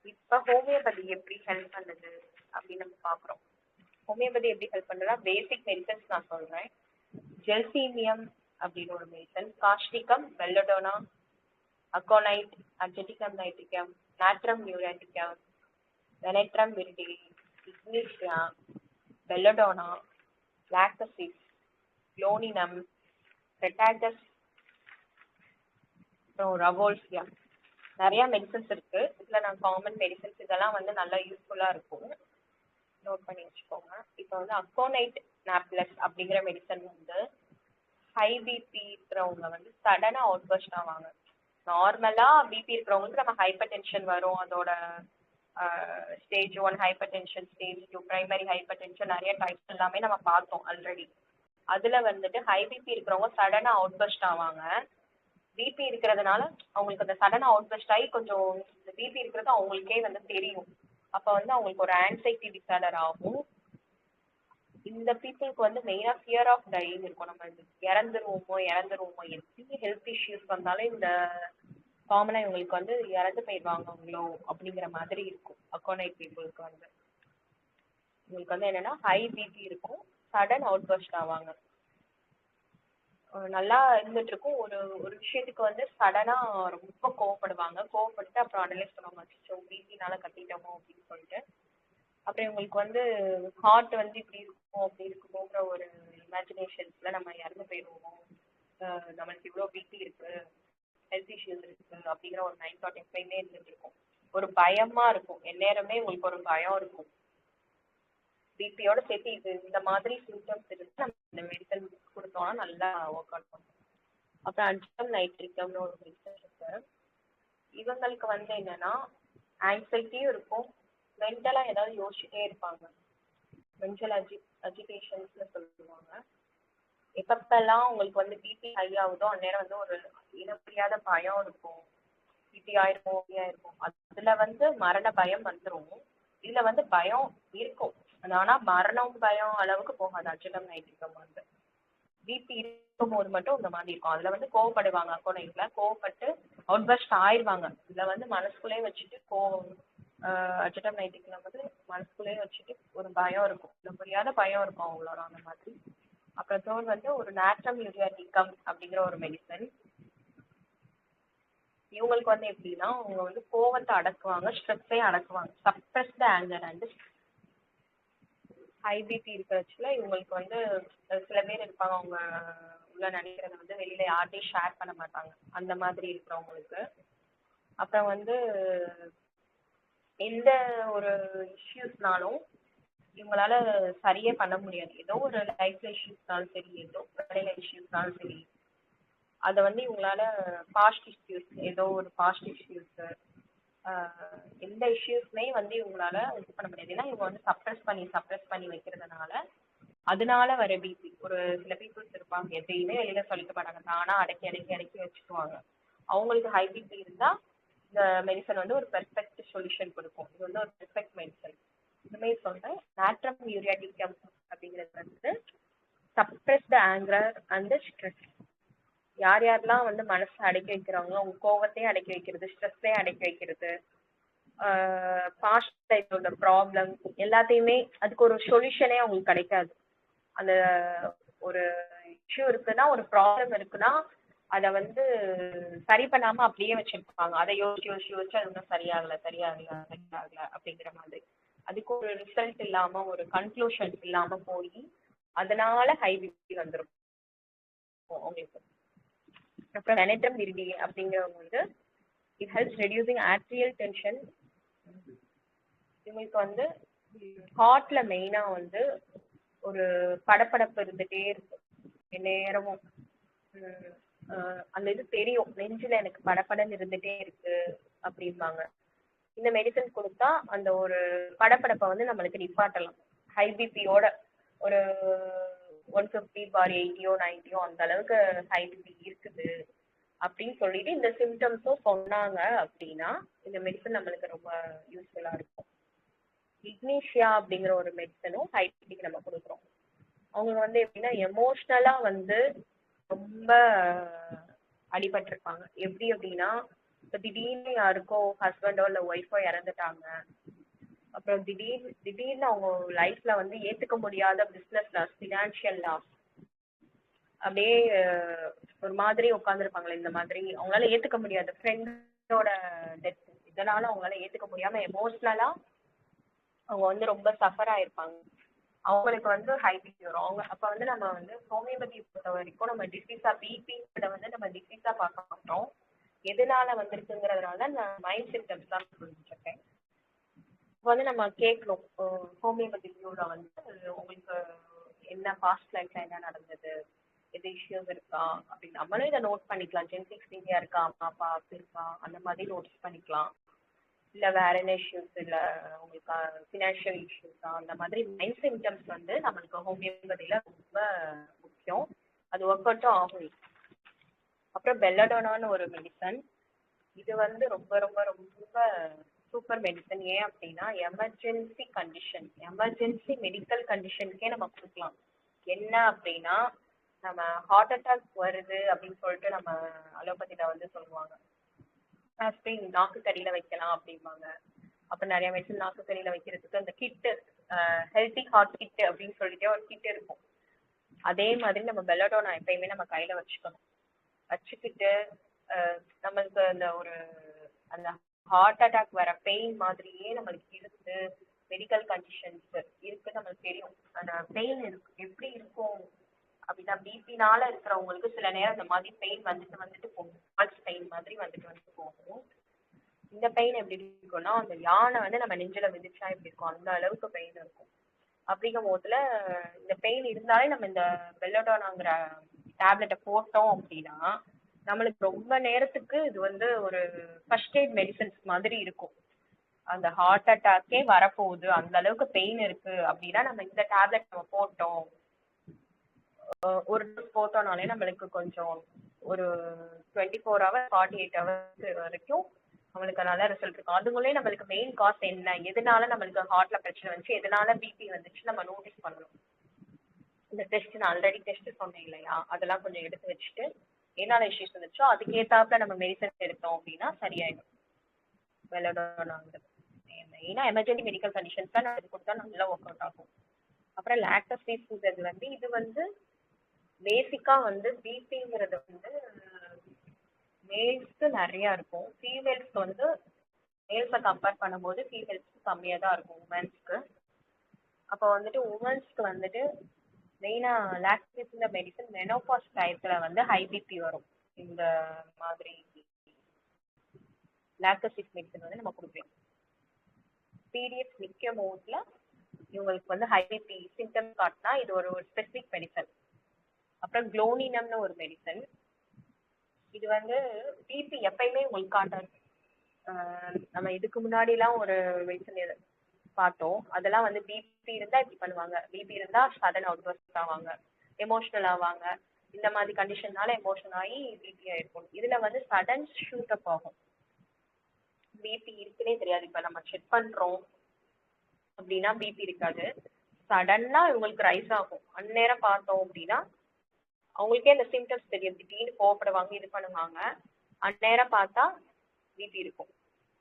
இப்ப ஹோமியோபதி எப்படி ஹெல்ப் பண்ணுது அப்படின்னு நம்ம பாக்குறோம். ஹோமியோபதி எப்படி ஹெல்ப் பண்ணுறா, பேசிக் மெடிசன்ஸ் நான் சொல்றேன். ஜெல்சீமியம் அப்படின்னு ஒரு medicine, causticum, belladonna, aconite, argentum nitricum, natrum muriaticum, veratrum viride, ignatia, belladonna, lachesis, glonoinum, ரெட்டாகஸ், அப்புறம் ரவோல்சியா, நிறைய மெடிசன்ஸ் இருக்கு. இதுல நான் காமன் மெடிசன்ஸ் இதெல்லாம் வந்து நல்லா யூஸ்ஃபுல்லா இருக்கும், நோட் பண்ணி வச்சுக்கோங்க. இப்போ வந்து அக்கோனைட் நாப்லஸ் அப்படிங்கிற மெடிசன் வந்து ஹை பிபி இருக்கிறவங்க வந்து சடனா அவுட் பர்ஸ்ட் ஆவாங்க. நார்மலா பிபி இருக்கிறவங்களுக்கு நம்ம ஹைப்பர் டென்ஷன் வரும், அதோட stage 1 hyper tension, stage 2 primary hyper tension, நிறைய டைப்ஸ் எல்லாமே நம்ம பார்த்தோம் ஆல்ரெடி. அதுல வந்துட்டு ஹை பிபி இருக்கிறவங்க சடனா அவுட் பர்ஸ்ட் ஆவாங்க. பிபி இருக்கிறதுனால அவங்களுக்கு அந்த சடனா அவுட் பர்ஸ்ட் ஆகி கொஞ்சம் இந்த பிபி இருக்கிறது அவங்களுக்கே வந்து தெரியும். அப்போ வந்து அவங்களுக்கு ஒரு ஆன்சைட்டி டிசார்டர் ஆகும். இந்த பீப்புளுக்கு வந்து மெயினா ஃபியர் ஆஃப் டையிங் இருக்கும். நம்ம இறந்துருவோமோ எப்படி ஹெல்த் இஷ்யூஸ் வந்தாலும் இந்த காமனா இவங்களுக்கு வந்து இறந்து போயிடுவாங்க அவங்களோ அப்படிங்கிற மாதிரி இருக்கும். அக்கோனைட் பீப்புளுக்கு வந்து இவங்களுக்கு வந்து என்னன்னா ஹை பிபி இருக்கும், சடன் அவுட் பர்ஸ்ட் ஆவாங்க. நல்லா இருந்துட்டு இருக்கும், ஒரு விஷயத்துக்கு வந்து சடனா ரொம்ப கோவப்பட்டு அப்புறம் அனலைஸ் பண்ணுவாங்க, அச்சோ பிபினால கத்திட்டோமோ அப்படின்னு சொல்லிட்டு. அப்புறம் இவங்களுக்கு வந்து ஹார்ட் வந்து இப்படி இருக்கும் அப்படி இருக்குமோங்கிற ஒரு இமேஜினேஷன்ஸ்ல நம்ம இறந்து போயிடுவோமோ, நம்மளுக்கு இவ்வளோ பிபி இருக்கு, ஹெல்த் இஷ்யூஸ் இருக்கு அப்படிங்கிற ஒரு மைண்ட் தாட் எப்பயுமே இருந்துட்டு இருக்கும். ஒரு பயமா இருக்கும், எந்நேரமே உங்களுக்கு ஒரு பயம் இருக்கும். பிபியோட சேர்த்து இது இந்த மாதிரி சிம்டம்ஸ் இருக்கு, நம்ம இந்த மெடிசன் கொடுத்தோம்னா நல்லா ஒர்க் அவுட் பண்ணும். அப்புறம் அர்ஜிடம் நைட்ரிகம்னு ஒரு மெடிசன் இருக்கு. இவங்களுக்கு வந்து என்னன்னா ஆங்ஸைட்டியும் இருக்கும், மென்டலா ஏதாவது யோசிச்சுட்டே இருப்பாங்க, மென்டல் அஜிடேஷன்ஸ்னு சொல்லுவாங்க. எப்பப்பெல்லாம் உங்களுக்கு வந்து பிபி ஹை ஆகுதோ அந்நேரம் வந்து ஒரு இனப்புரியாத பயம் இருக்கும், பிபி ஆயிருக்கும் அதுல வந்து மரண பயம் வந்துடும். இதுல வந்து பயம் இருக்கும், ஆனா மரணம் பயம் அளவுக்கு போகாது. அர்ஜிடம் நைட்ரிகம் வந்து பிபி இருக்கும் போது மட்டும் இந்த மாதிரி இருக்கும். அதுல வந்து கோவப்படுவாங்க, அக்கோனைட்ல கோவப்பட்டு அவுட் பர்ஸ்ட் ஆயிடுவாங்க. இதுல வந்து மனசுக்குள்ளே வச்சுட்டு அர்ஜிடம் நைட்ரிகம் வந்து மனசுக்குள்ளே வச்சுட்டு ஒரு பயம் இருக்கும், புரியாத பயம் இருக்கும் அவங்களோட அந்த மாதிரி. அப்புறம் தேர்ட் வந்து ஒரு நாட்ரம் யூரியாட்டிகம் அப்படிங்கிற ஒரு மெடிசன். இவங்களுக்கு வந்து எப்படின்னா அவங்க வந்து கோவத்தை அடக்குவாங்க, ஸ்ட்ரெஸ்ஸை அடக்குவாங்க, suppressed anger and high BP இருக்கிறச்சுல இவங்களுக்கு வந்து சில பேர் இருப்பாங்க, அவங்க உள்ள நினைக்கிறத வந்து வெளியில யார்ட்டையும் ஷேர் பண்ண மாட்டாங்க, அந்த மாதிரி இருக்கிறவங்களுக்கு. அப்புறம் வந்து எந்த ஒரு இஷ்யூஸ்னாலும் இவங்களால சரியே பண்ண முடியாது. ஏதோ ஒரு லைஃப்ல இஷ்யூஸ்னாலும் சரி, ஏதோ வேலையில இஷ்யூஸ்னாலும் சரி, அதை வந்து இவங்களால ஏதோ ஒரு பாஸ்ட் இஷ்யூஸ் எந்த இஷ்யூஸ்மே வந்து இவங்களால இது பண்ண முடியாது. ஏன்னா இவங்க வந்து சப்ரஸ் பண்ணி வைக்கிறதுனால அதனால வர பிபி. ஒரு சில பீப்புள்ஸ் இருப்பாங்க, எதையுமே வெளியில சொல்லிக்க மாட்டாங்க, தானா அடக்கி அடக்கி அடக்கி வச்சுக்குவாங்க. அவங்களுக்கு ஹை பிபி இருந்தா இந்த மெடிசன் வந்து ஒரு பெர்ஃபெக்ட் சொல்யூஷன் கொடுக்கும். இது வந்து ஒரு பெர்ஃபெக்ட் மெடிசன். இதுமே சொல்றேன். நாட்ரம் யூரியாட்டிக்கம் அப்படிங்கிறது வந்து suppress the anger and stress. யார் யாரெல்லாம் வந்து மனசை அடக்கி வைக்கிறாங்களோ அவங்க கோவத்தையும் அடக்கி வைக்கிறது, ஸ்ட்ரெஸ்ஸையும் அடக்கி வைக்கிறது, பாஸ்ட் லைஃபோட ப்ராப்ளம் எல்லாத்தையுமே அதுக்கு ஒரு சொல்யூஷனே அவங்களுக்கு கிடைக்காது. அந்த ஒரு இஷ்யூ இருக்குன்னா, ஒரு ப்ராப்ளம் இருக்குன்னா அதை வந்து சரி பண்ணாம அப்படியே வச்சிருப்பாங்க. அதை யோசிச்சு யோசிச்சு யோசிச்சு அது இன்னும் சரியாகல சரியாகல சரியாகல அப்படிங்கிற மாதிரி. அதுக்கு ஒரு ரிசல்ட் இல்லாம ஒரு கன்க்ளூஷன் இல்லாம போய் அதனால ஹை பிபி வந்துடும் உங்களுக்கு. அப்புறம் பெனட்ரம் விரிடி அப்படிங்கிறவங்க வந்து it helps reducing arterial tension. இவங்களுக்கு வந்து ஹார்ட்ல மெயினா வந்து ஒரு படப்படப்பு இருந்துட்டே இருக்கு நேரமும். அந்த இது தெரியும், நெஞ்சில எனக்கு படப்படன்னு இருந்துட்டே இருக்கு அப்படிம்பாங்க. இந்த மெடிசன் கொடுத்தா அந்த ஒரு படப்படப்பை வந்து நம்மளுக்கு நிப்பாட்டலாம். ஹை பிபியோட ஒரு 150/80 90 அந்த அளவுக்கு ஹை பிபி இருக்குது அப்படின்னு சொல்லிட்டு இந்த சிம்டம்ஸும் சொன்னாங்க அப்படின்னா இந்த மெடிசன் நம்மளுக்கு ரொம்ப யூஸ்ஃபுல்லா இருக்கும். இக்னீஷியா அப்படிங்கிற ஒரு மெடிசனும் ஹை பிபிக்கு நம்ம கொடுக்குறோம். அவங்க வந்து எப்படின்னா எமோஷ்னலா வந்து ரொம்ப அடிபட்டிருப்பாங்க. எப்படி அப்படின்னா இப்போ திடீர்னு யாருக்கோ ஹஸ்பண்டோ இல்லை ஒய்ஃபோ இறந்துட்டாங்க, அப்புறம் திடீர்னு அவங்க லைஃப்ல வந்து ஏத்துக்க முடியாத பிசினஸ் லாஸ், ஃபினான்ஷியல் லாஸ், அப்படியே ஒரு மாதிரி உட்காந்துருப்பாங்களே. இந்த மாதிரி அவங்களால ஏத்துக்க முடியாது, ஃப்ரெண்டோட டெத், இதனால அவங்களால ஏத்துக்க முடியாம எமோஷ்னலா அவங்க வந்து ரொம்ப சஃபர் ஆயிருப்பாங்க. அவங்களுக்கு வந்து ஹை பிபி வரும். அவங்க அப்ப வந்து நம்ம வந்து ஹோமியோபதி பொறுத்த வரைக்கும் நம்ம டிசீஸா பிபிங்கிறத வந்து நம்ம டிசீஸா பார்க்க மாட்டோம், எதனால வந்திருக்குங்கிறதுனால நான் மைண்ட் சிம்டம்ஸ் தான் புரிஞ்சுருக்கேன். இப்போ வந்து நம்ம கேட்கணும் ஹோமியோபதி வியூல வந்து உங்களுக்கு என்ன பாஸ்ட் லைஃப்ல என்ன நடந்தது, எது இஷ்யூஸ் இருக்கா அப்படின்னு நம்மளும் இதை நோட் பண்ணிக்கலாம். ஜெனடிக்ஸ் ரீதியா இருக்கா, அம்மா அப்பா இருக்கா, அந்த மாதிரி நோட்ஸ் பண்ணிக்கலாம். இல்லை வேற என்ன இஷ்யூஸ், இல்லை உங்களுக்கு ஃபினான்ஷியல் இஷ்யூஸா, அந்த மாதிரி மைண்ட் சிம்டம்ஸ் வந்து நம்மளுக்கு ஹோமியோபதியில ரொம்ப முக்கியம். அது ஒர்க் அவுட்டும் ஆகும். அப்புறம் பெல்லடோனான்னு ஒரு மெடிசன். இது வந்து ரொம்ப ரொம்ப ரொம்ப சூப்பர் மெடிசன். ஏன் அப்படின்னா எமர்ஜென்சி கண்டிஷன், எமர்ஜென்சி மெடிக்கல் கண்டிஷனுக்கே நம்ம கொடுக்கலாம். என்ன அப்படின்னா நம்ம ஹார்ட் அட்டாக் வருது அப்படின்னு சொல்லிட்டு நம்ம அலோபதியில வந்து சொல்லுவாங்க, ஆஸ்பிரின் நாக்கு கடியில வைக்கலாம் அப்படிம்பாங்க. அப்புறம் நிறைய மெடிசன் நாக்கு கடியில வைக்கிறதுக்கு அந்த கிட்டு, ஹெல்த்தி ஹார்ட் கிட் அப்படின்னு சொல்லிட்டே ஒரு கிட் இருக்கும். அதே மாதிரி நம்ம பெல்லடோனா எப்பயுமே நம்ம கையில வச்சுக்கணும். வச்சுக்கிட்டு நம்மளுக்கு அந்த ஒரு அந்த ஹார்ட் அட்டாக் வர பெயின் மாதிரியே நம்மளுக்கு இருக்கு, மெடிக்கல் கண்டிஷன்ஸ் இருக்கு நம்மளுக்கு தெரியும். அந்த பெயின் இருக்கு எப்படி இருக்கும் அப்படின்னா பிபினால இருக்கிறவங்களுக்கு சில நேரம் அந்த மாதிரி பெயின் வந்துட்டு வந்துட்டு போகும், பல்ஸ் பெயின் மாதிரி வந்துட்டு வந்துட்டு போகும். இந்த பெயின் எப்படி இருக்கும்னா அந்த யானை வந்து நம்ம நெஞ்சில மிதிச்சா எப்படி இருக்கும் அந்த அளவுக்கு பெயின் இருக்கும். அப்படிங்கும் போதுல இந்த பெயின் இருந்தாலே நம்ம இந்த பெல்லடோனாங்கிற டேப்லெட்டை போட்டோம் அப்படின்னா நம்மளுக்கு ரொம்ப நேரத்துக்கு இது வந்து ஒரு ஃபர்ஸ்ட் எய்ட் மெடிசன்ஸ் மாதிரி இருக்கும். அந்த ஹார்ட் அட்டாக்கே வரப்போகுது, அந்த அளவுக்கு பெயின் இருக்கு அப்படின்னா நம்ம இந்த டேப்லெட் நம்ம போட்டோம், ஒரு டோஸ் போட்டோம்னாலே நம்மளுக்கு கொஞ்சம் ஒரு 24 hours 48 hours வரைக்கும் நம்மளுக்கு நல்ல ரிசல்ட் இருக்கும். அதுங்களே நம்மளுக்கு மெயின் காஸ் என்ன, எதனால நம்மளுக்கு ஹார்ட்ல பிரச்சனை வந்துச்சு, எதனால பிபி வந்துச்சு நம்ம நோட்டீஸ் பண்ணணும். இந்த டெஸ்ட் நான் ஆல்ரெடி டெஸ்ட் சொன்னேன் இல்லையா, அதெல்லாம் கொஞ்சம் எடுத்து வச்சுட்டு என்னால இஷ்யூஸ் வந்துச்சோ அதுக்கேத்தாப்புல நம்ம மெடிசன் எடுத்தோம் அப்படின்னா சரியாயிடும். பெல்லடோனாங்கிறது மெயினா எமர்ஜென்சி மெடிக்கல் கண்டிஷன்ஸ் தான் அது கொடுத்தா நல்லா ஒர்க் அவுட் ஆகும். அப்புறம் லாக்டோஸ் ஃப்ரீ ஃபுட் வந்து இது வந்து பேசிக்கா வந்து பிபிங்கிறது வந்து மேல்ஸ்க்கு நிறைய இருக்கும், ஃபீமேல்ஸ்க்கு வந்து மேல்ஸை கம்பேர் பண்ணும்போது ஃபீமேல்ஸ்க்கு கம்மியாக தான் இருக்கும் உமன்ஸ்க்கு. அப்போ வந்துட்டு உமன்ஸ்க்கு வந்துட்டு மெயினா லாக்டோஸ்ங்கிற மெடிசன் மெனோபாஸ் டயத்துல வந்து ஹை பிபி வரும். இந்த மாதிரி லாக்டோசிஸ் மெடிசன் வந்து நம்ம கொடுக்கலாம். பீரியட்ஸ் நிற்கும் போதுல இவங்களுக்கு வந்து ஹை பிபி சிம்டம் காட்டினா இது ஒரு ஸ்பெசிபிக் மெடிசன். அப்புறம் குளோனினம்னு ஒரு மெடிசன். இது வந்து பிபி எப்பயுமே உங்களுக்கு காட்டாது. நம்ம இதுக்கு முன்னாடிலாம் ஒரு மெடிசன் பார்த்தோம். அதெல்லாம் வந்து பிபி இருந்தா இப்படி பண்ணுவாங்க, பிபி இருந்தா சடன் அவுட்பர்ஸ்ட் ஆவாங்க, எமோஷனல் ஆவாங்க. இந்த மாதிரி கண்டிஷன்னால எமோஷனல் ஆகி பிபி ஆயிருக்கும். இதுல வந்து சடன் ஷூட் அப் ஆகும். பிபி இருக்குன்னே தெரியாது. இப்ப நம்ம செக் பண்றோம் அப்படின்னா பிபி இருக்காது. சடனா இவங்களுக்கு ரைஸ் ஆகும். அந்நேரம் பார்த்தோம் அப்படின்னா அவங்களுக்கே அந்த சிம்டம்ஸ் தெரியும். திடீர்னு கோவப்படுவாங்க, இது பண்ணுவாங்க. அந்நேரம் பார்த்தா பிபி இருக்கும்.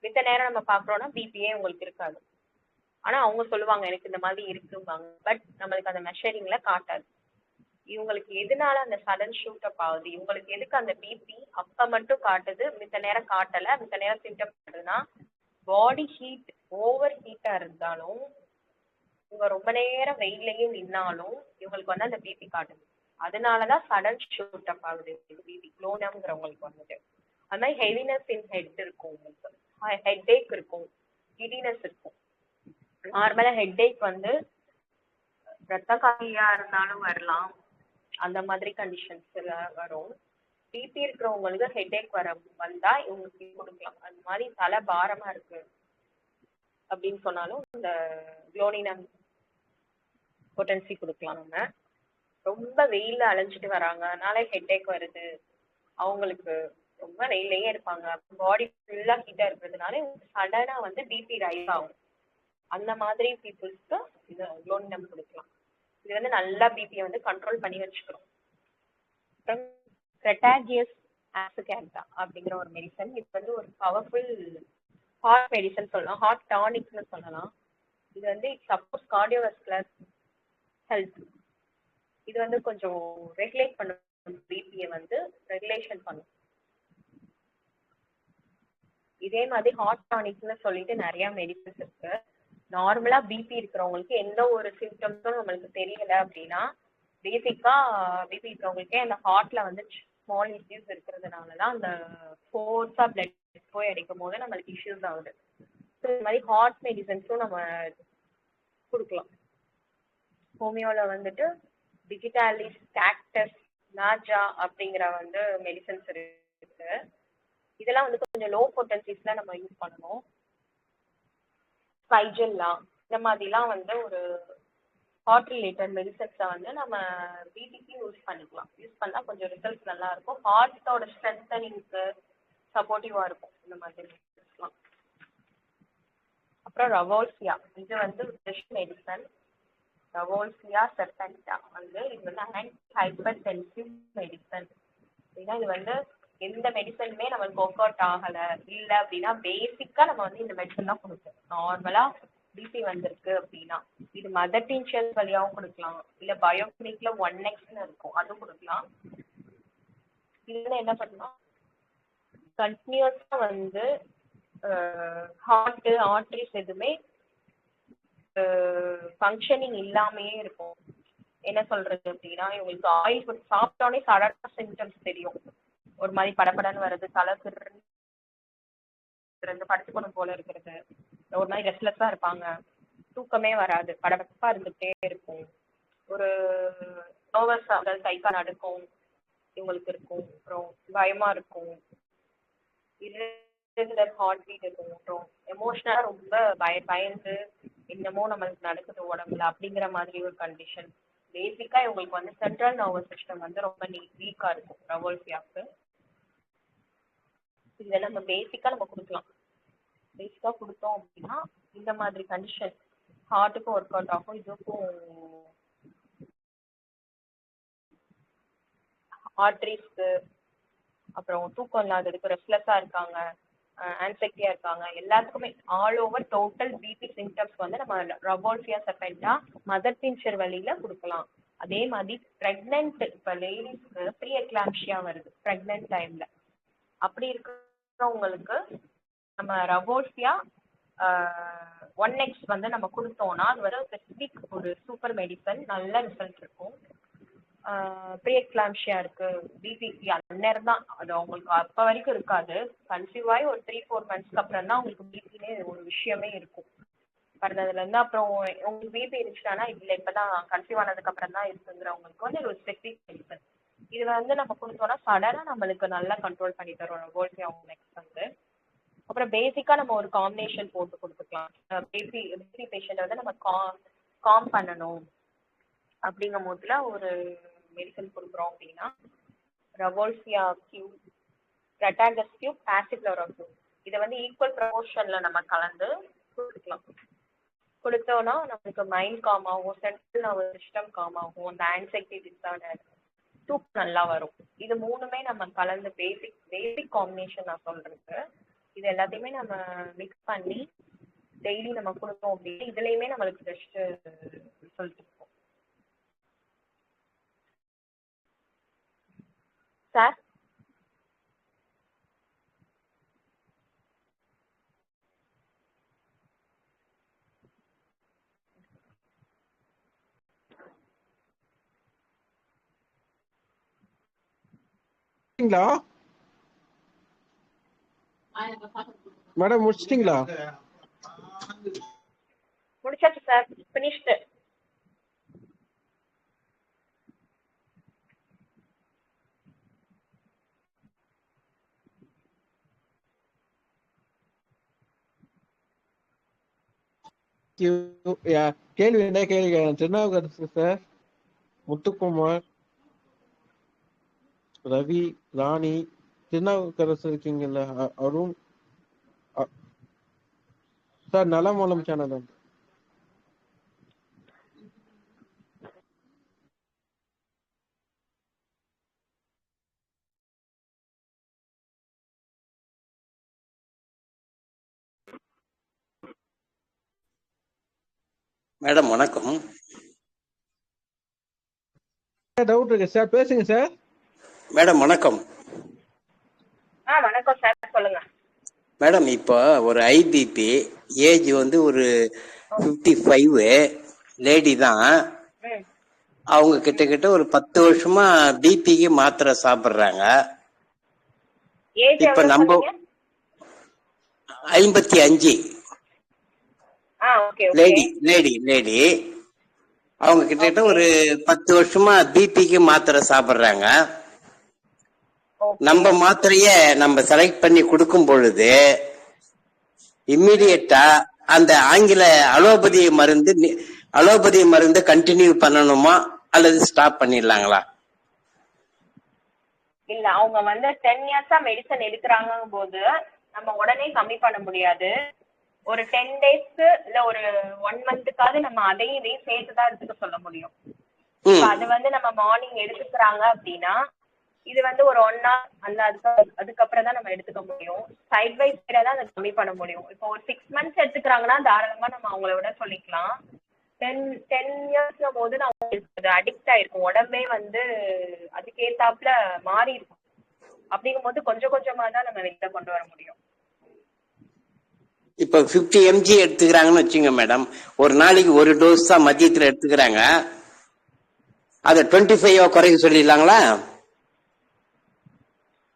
மித்த நேரம் நம்ம பாக்குறோம்னா பிபியே உங்களுக்கு இருக்காது. ஆனா அவங்க சொல்லுவாங்க எனக்கு இந்த மாதிரி இருக்குவாங்க. பட் நம்மளுக்கு அந்த மெஷரிங்ல காட்டாது. இவங்களுக்கு எதனால அந்த சடன் ஷூட் அப் ஆகுது, இவங்களுக்கு எதுக்கு அந்த பிபி அப்ப மட்டும் காட்டுது, மித்த நேரம் காட்டல, மித்த நேரம் சிம்டம் காட்டுதுன்னா பாடி ஹீட் ஓவர் ஹீட்டா இருந்தாலும் இவங்க ரொம்ப நேரம் வெயிலையும் நின்னாலும் இவங்களுக்கு வந்து அந்த பிபி காட்டுது. அதனாலதான் சடன் ஷூட் அப் ஆகுது பிபி. குளோனம்ங்கிறவங்களுக்கு வந்துட்டு அது மாதிரி ஹெவினஸ் இன் ஹெட் இருக்கும், உங்களுக்கு ஹெட் ஏக் இருக்கும், கிடினஸ் இருக்கும். நார்மலா ஹெட் ஏக் வந்து ரத்த காலியா இருந்தாலும் வரலாம், அந்த மாதிரி கண்டிஷன்ஸ்ல வரும். பிபி இருக்கிறவங்களுக்கு ஹெட் ஏக் வந்தா இவங்களுக்கு கொடுக்கலாம். அந்த மாதிரி தலை பாரமா இருக்கு அப்படின்னு சொன்னாலும் இந்த குளோனினம் பொட்டன்சி கொடுக்கலாம். நம்ம ரொம்ப வெயில்ல அலைஞ்சிட்டு வராங்க, அதனால ஹெட் ஏக் வருது, அவங்களுக்கு ரொம்ப வெயிலையே இருப்பாங்க, பாடி ஃபுல்லா ஹீட்டா இருக்கிறதுனால சடனா வந்து பிபி ரைஸ் ஆகும். அந்த மாதிரி பீப்புள்ஸ்க்கு இது குளோனினம் கொடுக்கலாம். இது வந்து நல்லா பிபியை வந்து கண்ட்ரோல் பண்ணி வச்சுக்கிறோம். அப்புறம் கிரெட்டாஜியஸ் ஆசிகேண்டா அப்படிங்கிற ஒரு மெடிசன். இது வந்து ஒரு பவர்ஃபுல் ஹார்ட் மெடிசன் சொல்லலாம், ஹார்ட் டானிக்னு சொல்லலாம். இது வந்து சப்போஸ் கார்டியோவாஸ்குலர் ஹெல்த் இது வந்து கொஞ்சம் ரெகுலேட் பண்ணும், பிபியை வந்து ரெகுலேஷன் பண்ணும். இதே மாதிரி ஹார்ட் டானிக்னு சொல்லிட்டு நிறைய மெடிசன்ஸ் இருக்கு. நார்மலா பிபி இருக்கிறவங்களுக்கு எந்த ஒரு சிம்டம்ஸும் நம்மளுக்கு தெரியல அப்படின்னா பேசிக்கா பிபி இருக்கிறவங்களுக்கே அந்த ஹார்ட்ல வந்து ஸ்மால் இஷ்யூஸ் இருக்கிறதுனாலதான் அந்த ஃபோர்ஸா பிளட் போய் அடிக்கும் போது நம்மளுக்கு இஷ்யூஸ் ஆகுது. ஸோ இந்த மாதிரி ஹார்ட் மெடிசன்ஸும் நம்ம கொடுக்கலாம். ஹோமியோல வந்துட்டு டிஜிட்டாலிஸ், கேக்டஸ், நாஜா அப்படிங்கிற வந்து மெடிசன்ஸ் இருக்கு. இதெல்லாம் வந்து கொஞ்சம் லோ பொட்டன்சிஸ்ல நம்ம யூஸ் பண்ணணும். ஸ்பைஜெல்லாம் இந்த மாதிரிலாம் வந்து ஒரு ஹார்ட் ரிலேட்டட் மெடிசன்ஸை வந்து நம்ம பிபிக்கு யூஸ் பண்ணிக்கலாம். யூஸ் பண்ணா கொஞ்சம் ரிசல்ட்ஸ் நல்லா இருக்கும். ஹார்ட்டோட ஸ்ட்ரென்தனிங்க்கு சப்போர்ட்டிவா இருக்கும் இந்த மாதிரி மெடிசன்ஸ்லாம். அப்புறம் ரவோல்சியா, இது வந்து ஃப்ரெஷ் மெடிசன். ரவோல்சியா செர்பென்டா வந்து இது வந்து ஆன்டி ஹைப்பர் டென்சிவ் மெடிசன். அப்படின்னா இது வந்து எந்த மெடிசனுமே நம்மளுக்கு ஒர்க் அவுட் ஆகல இல்ல அப்படின்னா பேசிக்கா நம்ம வந்து இந்த மெடிசன் தான் கொடுப்போம். நார்மலா பிபி வந்திருக்கு அப்படின்னா இது மதர் டின்ஷர் வழியாவும் கொடுக்கலாம், இல்ல பயோக்ளினிக்ல 1x இருக்கும் அதுவும் கொடுக்கலாம். இதுல என்ன பண்ணலாம், கண்டினியூஸா வந்து ஹார்ட் ஆர்டரிஸ் எதுவுமே ஃபங்க்ஷனிங் இல்லாமையே இருக்கும். என்ன சொல்றது அப்படின்னா இவங்களுக்கு ஆயில் ஃபுட் சாப்பிட்டோன்னே சடனா சிம்டம்ஸ் தெரியும். ஒரு மாதிரி படப்படன்னு வர்றது, தலை சிறுறது, படுத்துக்கணும் போல இருக்கிறது, ஒரு மாதிரி ரெஸ்ட்லெஸ்ஸா இருப்பாங்க, தூக்கமே வராது, படப்படப்பா இருந்துகிட்டே இருக்கும், ஒரு நர்வஸ் கை கால் நடுக்கும் இவங்களுக்கு இருக்கும், அப்புறம் பயமா இருக்கும், irregular ஹார்ட் பீட் இருக்கும், அப்புறம் எமோஷனலா ரொம்ப பயந்து என்னமோ நம்மளுக்கு நடக்குது உடம்புல அப்படிங்கிற மாதிரி ஒரு கண்டிஷன். பேசிக்கா இவங்களுக்கு வந்து சென்ட்ரல் நர்வஸ் சிஸ்டம் வந்து ரொம்ப வீக்கா இருக்கும் ரவோல்சியாவுக்கு. இதை நம்ம பேசிக்கா நம்ம கொடுக்கலாம். பேசிக்கா கொடுத்தோம் அப்படின்னா இந்த மாதிரி கண்டிஷன் ஹார்ட்டுக்கும் ஒர்க் அவுட் ஆகும், இதுக்கும் ஆர்டரிஸ்க்கு, அப்புறம் தூக்கம் இல்லாததுக்கு, ரெஸ்ட்லெஸ்ஸா இருக்காங்க, ஆன்சைட்டியா இருக்காங்க, எல்லாத்துக்குமே all over total BP symptoms வந்து நம்ம ரவோல்சியா செர்பென்டா மதர் டின்ஷர் வழியில கொடுக்கலாம். அதே மாதிரி பிரெக்னென்ட், இப்ப லேடிஸ்க்கு ப்ரீ எக்லாம்சியா வருது பிரெக்னென்ட் டைம்ல, அப்படி இருக்கிறவங்களுக்கு நம்ம ரவோல்சியா 1x வந்து நம்ம கொடுத்தோம்னா அது வந்து ஸ்பெசிபிக் ஒரு சூப்பர் மெடிசன், நல்ல ரிசல்ட் இருக்கும். ப்ரீ எக்லாம்சியா இருக்கு பிபிக்கு அந்நேரம் தான் அது அவங்களுக்கு அப்ப வரைக்கும் இருக்காது. கன்சீவ் ஆகி ஒரு 3-4 மந்த்ஸ்க்கு அப்புறம் தான் உங்களுக்கு பிபினே ஒரு விஷயமே இருக்கும். பிறந்ததுல இருந்து அப்புறம் உங்களுக்கு பிபி இருந்துச்சுன்னா இல்ல இப்பதான் கன்சீவ் ஆனதுக்கு அப்புறம் தான் இருக்குங்கிறவங்களுக்கு வந்து ஒரு ஸ்பெசிபிக் மெடிசன். இது வந்து நம்ம கொடுத்தோம்னா சடனா நம்மளுக்கு நல்லா கண்ட்ரோல் பண்ணி தரும் ரவோல்சியா 1x வந்து. அப்புறம் பேசிக்கா நம்ம ஒரு காம்பினேஷன் போட்டு கொடுத்துக்கலாம். பேபி பேஷண்ட் வந்து நம்ம காம் பண்ணணும் அப்படிங்கும் போதுல ஒரு மெடிசன் கொடுக்குறோம் அப்படின்னா ரவோல்சியா கியூப், ரெட்டாண்டஸ் கியூப், ஆசிக்ளோரா கியூப் இதை வந்து ஈக்குவல் ப்ரொபோர்ஷன்ல நம்ம கலந்து கொடுத்துக்கலாம். கொடுத்தோம்னா நமக்கு மைண்ட் காம் ஆகும், சென்ட்ரல் நர்வஸ் சிஸ்டம் காம் ஆகும், அந்த ஆன்சைட்டி டிஸார்டர் தூக்கம் நல்லா வரும். இது மூணுமே நம்ம கலந்து பேசிக் காம்பினேஷன் நான் சொல்றது. இது எல்லாத்தையுமே நம்ம மிக்ஸ் பண்ணி டெய்லி நம்ம கொடுத்தோம் அப்படின்னு இதுலயுமே நம்மளுக்கு பெஸ்ட் ரிசல்ட் இருக்கும். சார்
மேடம் முடிச்சிட்டீங்களா?
முடிச்சாச்சு சார், ஃபினிஷ்டு.
கேள்வி என்ன கேள்வி? திருநாவுக்கரசு சார், முத்துக்குமார், ரவி, ராணி, திருநாவுக்கரசு இருக்கீங்கல்ல, Arun sir, Nalamoolam channel.
Madam வணக்கம்.
டவுட் இருக்கு சார், பேசுங்க சார்.
மேடம் வணக்கம்.
வணக்கம் சார், சொல்லுங்க.
மேடம் இப்போ ஒரு ஐபிபி ஏஜ் வந்து ஒரு 55 லேடி தான். அவங்க கிட்ட ஒரு 10 வருஷமா பிபிக்கு மாத்திரை சாப்பிடுறாங்க. இப்ப நம்ம 55 லேடி அவங்க கிட்ட ஒரு 10 வருஷமா பிபிக்கு மாத்திரை சாப்பிடுறாங்க. நம்ம மாத்திரைய நம்ம செலக்ட் பண்ணி கொடுக்கும் பொழுது இம்மிடியட்டா அந்த ஆங்கில அலோபதி மருந்து கண்டினியூ பண்ணணுமா அல்லது ஸ்டாப் பண்ணிடலாங்களா?
இல்ல, அவங்க வந்து 10 இயர்ஸா மெடிசன் எடுக்கிறாங்க போது நம்ம உடனே கம்மி பண்ண முடியாது. ஒரு 10 டேஸ்க்கு இல்ல ஒரு 1 மந்த்துக்காவது நம்ம அதையும் இதையும் சேர்த்துதான் எடுத்துக்க சொல்ல முடியும். அது வந்து நம்ம மார்னிங் எடுத்துக்கிறாங்க அப்படின்னா இது வந்து ஒரு 1 hour அந்த அதுக்கப்புறம் தான் நம்ம எடுத்துக்க முடியும். சைட் பை சைடா தான் அதை கம்மி பண்ண முடியும். இப்போ ஒரு 6 months எடுத்துக்கிறாங்கன்னா தாராளமா நம்ம அவங்கள விட சொல்லிக்கலாம். 10 இயர்ஸ்னும் போது நம்ம அடிக்ட் ஆயிருக்கும், உடம்பே வந்து அதுக்கேத்தாப்புல மாறி இருக்கும். அப்படிங்கும் போது கொஞ்சம் கொஞ்சமா தான் நம்ம வெளியில கொண்டு வர முடியும்.
இப்ப 50 mg எடுத்துக்கிறாங்கன்னு வச்சுங்க மேடம், ஒரு நாளைக்கு ஒரு டோஸ் தான் மதியத்துல எடுத்துக்கிறாங்க. அதை 25 குறைக்க சொல்லிடலாங்களா?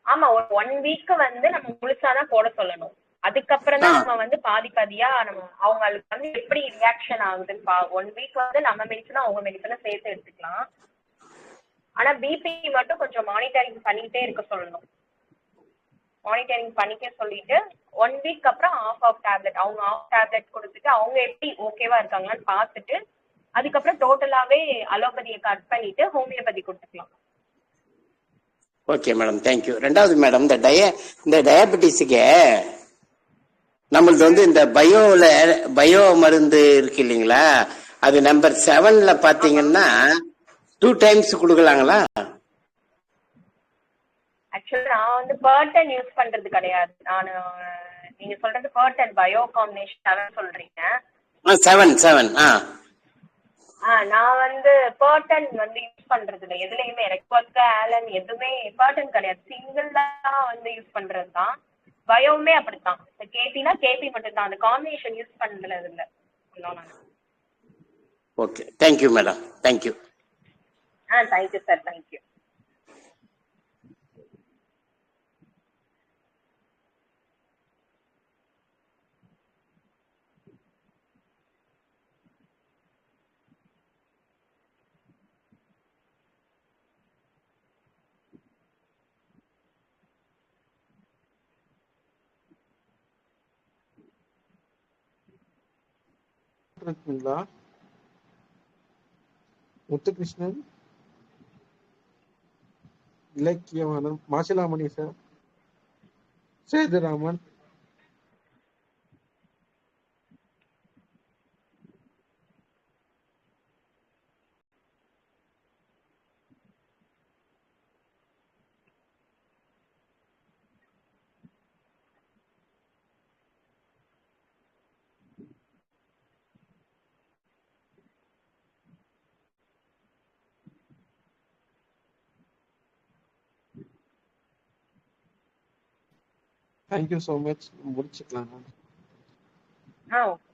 ஆமா, ஒரு 1 week வந்து நம்ம முழுசாதான் போட சொல்லணும். அதுக்கப்புறம் தான் நம்ம வந்து பாதியா நம்ம அவங்களுக்கு வந்து எப்படி ரியாக்ஷன் ஆகுதுன்னு 1 week வந்து நம்ம மெடிசனும் அவங்க மெடிசனும் சேர்த்து எடுத்துக்கலாம். ஆனா பிபி மட்டும் கொஞ்சம் மானிட்டரிங் பண்ணிட்டே இருக்க சொல்லணும். மானிட்டரிங் பண்ணிக்க சொல்லிட்டு 1 week அப்புறம் ஆஃப் டேப்லெட் அவங்க டேப்லெட் கொடுத்துட்டு அவங்க எப்படி ஓகேவா இருக்காங்கன்னு பார்த்துட்டு அதுக்கப்புறம் டோட்டலாவே அலோபதியை கட் பண்ணிட்டு ஹோமியோபதி கொடுத்துக்கலாம்.
Okay madam, thank you. ரெண்டாவது மேடம், இந்த டயபெட்டிஸுக்கு நம்மளுக்கு வந்து இந்த பயோ மருந்து இருக்கு இல்லைங்களா, அது நம்பர் 7ல பாத்தீங்கன்னா 2 times கொடுக்கலாங்களா?
ஆக்சுவலா நான் வந்து பர்டன் யூஸ் பண்றது கிடையாது. நீங்க சொல்றது பர்டன் பயோ காம்பினேஷன் சொல்றீங்க.
7
நான் வந்து பர்டன் வந்து யூஸ் பண்றது இல்லை எதுலயுமே. ரெக்வர்க் ஆலன் எதுவுமே பர்டன் கிடையாது, சிங்கிளா வந்து யூஸ் பண்றதுதான். பயோவுமே அப்படித்தான். கேபினா கேபி மட்டும் தான், அந்த காம்பினேஷன் யூஸ் பண்றது இல்லை.
Okay, thank you madam, thank you.
Thank you sir, thank you.
இருக்கீங்களா? Muthukrishnan, Ilakkiyavanan, Masilamani sir, Sethuraman. Thank you so much. முடிச்சுக்கலாம்.
Ah okay.